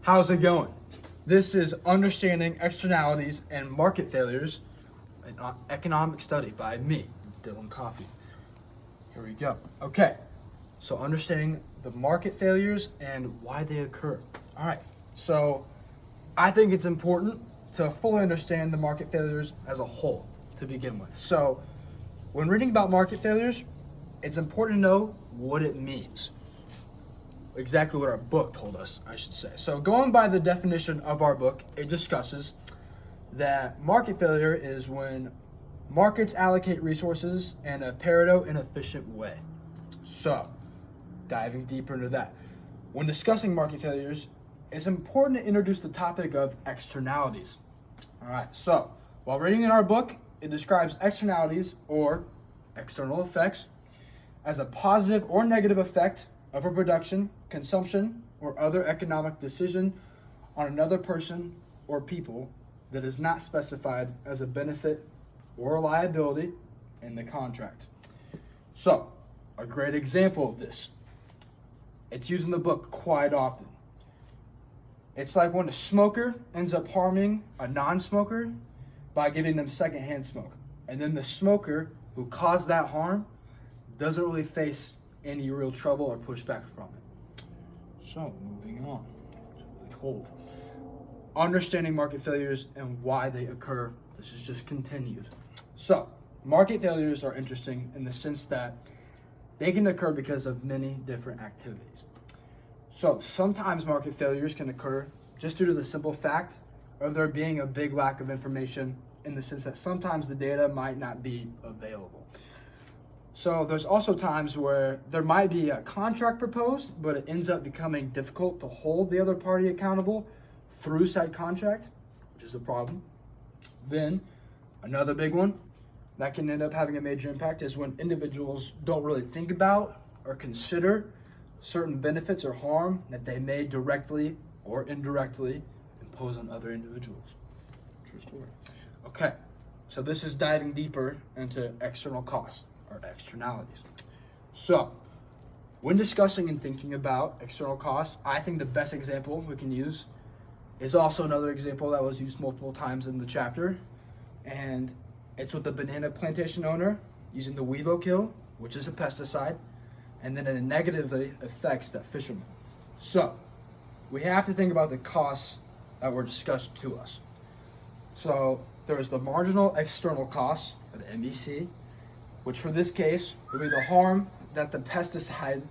How's it going? This is Understanding Externalities and Market Failures, an economic study by me, Dylan Coffey. Here we go. Okay, so understanding the market failures and why they occur. All right, so I think it's important to fully understand the market failures as a whole to begin with. So when reading about market failures, it's important to know what it means. Exactly what our book told us, I should say. So going by the definition of our book, it discusses that market failure is when markets allocate resources in a Pareto inefficient way. So diving deeper into that. When discussing market failures, it's important to introduce the topic of externalities. All right, so while reading in our book, it describes externalities or external effects as a positive or negative effect of a production, consumption, or other economic decision on another person or people that is not specified as a benefit or a liability in the contract. So, a great example of this, it's used in the book quite often. It's like when a smoker ends up harming a non-smoker by giving them secondhand smoke. And then the smoker who caused that harm doesn't really face any real trouble or pushback from it. So, moving on. It's really cold. Understanding market failures and why they occur. This is just continued. So, market failures are interesting in the sense that they can occur because of many different activities. So, sometimes market failures can occur just due to the simple fact of there being a big lack of information in the sense that sometimes the data might not be available. So there's also times where there might be a contract proposed, but it ends up becoming difficult to hold the other party accountable through said contract, which is a problem. Then another big one that can end up having a major impact is when individuals don't really think about or consider certain benefits or harm that they may directly or indirectly impose on other individuals. True story. Okay, so this is diving deeper into external costs or externalities. So, when discussing and thinking about external costs, I think the best example we can use is also another example that was used multiple times in the chapter, and it's with the banana plantation owner using the weevil kill, which is a pesticide, and then it negatively affects that fisherman. So, we have to think about the costs that were discussed to us. So, there is the marginal external costs, or the MEC, which for this case would be the harm that the pesticide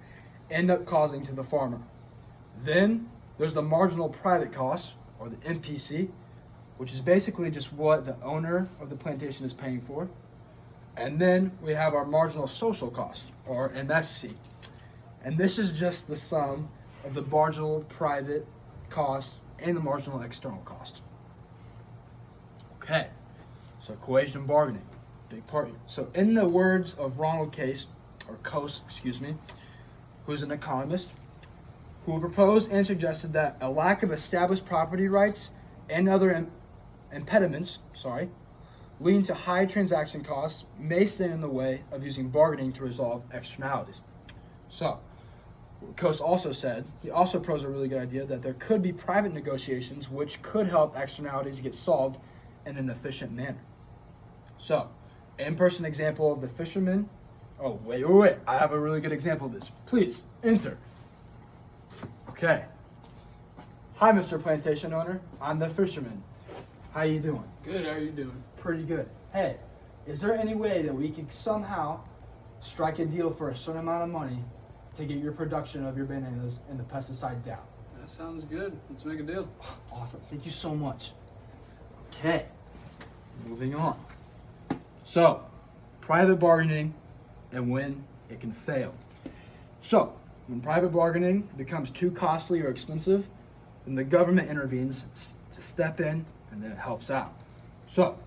end up causing to the farmer. Then there's the marginal private costs, or the MPC, which is basically just what the owner of the plantation is paying for. And then we have our marginal social cost, or MSC. And this is just the sum of the marginal private cost and the marginal external cost. Okay, so cohesion bargaining. Big part here. So in the words of Ronald Coase, who's an economist, who proposed and suggested that a lack of established property rights and other impediments, leading to high transaction costs may stand in the way of using bargaining to resolve externalities. So, Coase also said, he also proposed a really good idea that there could be private negotiations which could help externalities get solved in an efficient manner. So, in-person example of the fisherman. Oh, wait. I have a really good example of this. Please, enter. Okay. Hi, Mr. Plantation Owner. I'm the fisherman. How you doing? Good, how are you doing? Pretty good. Hey, is there any way that we could somehow strike a deal for a certain amount of money to get your production of your bananas and the pesticide down? That sounds good. Let's make a deal. Awesome. Thank you so much. Okay. Moving on. So, private bargaining and when it can fail. So, when private bargaining becomes too costly or expensive, then the government intervenes to step in and then it helps out. So,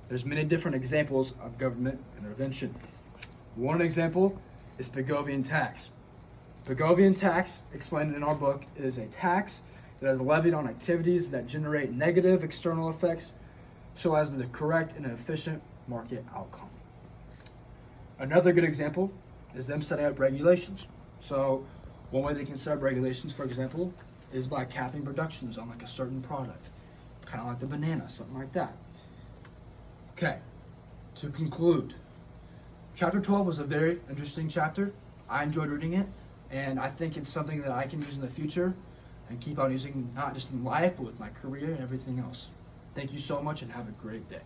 there's many different examples of government intervention. One example is Pigovian tax. Pigovian tax, explained in our book, is a tax that is levied on activities that generate negative external effects so as to correct an efficient market outcome. Another good example is them setting up regulations. So one way they can set up regulations, for example, is by capping productions on like a certain product, kind of like the banana, something like that. Okay, to conclude, chapter 12 was a very interesting chapter. I enjoyed reading it, and I think it's something that I can use in the future and keep on using, not just in life, but with my career and everything else. Thank you so much, and have a great day.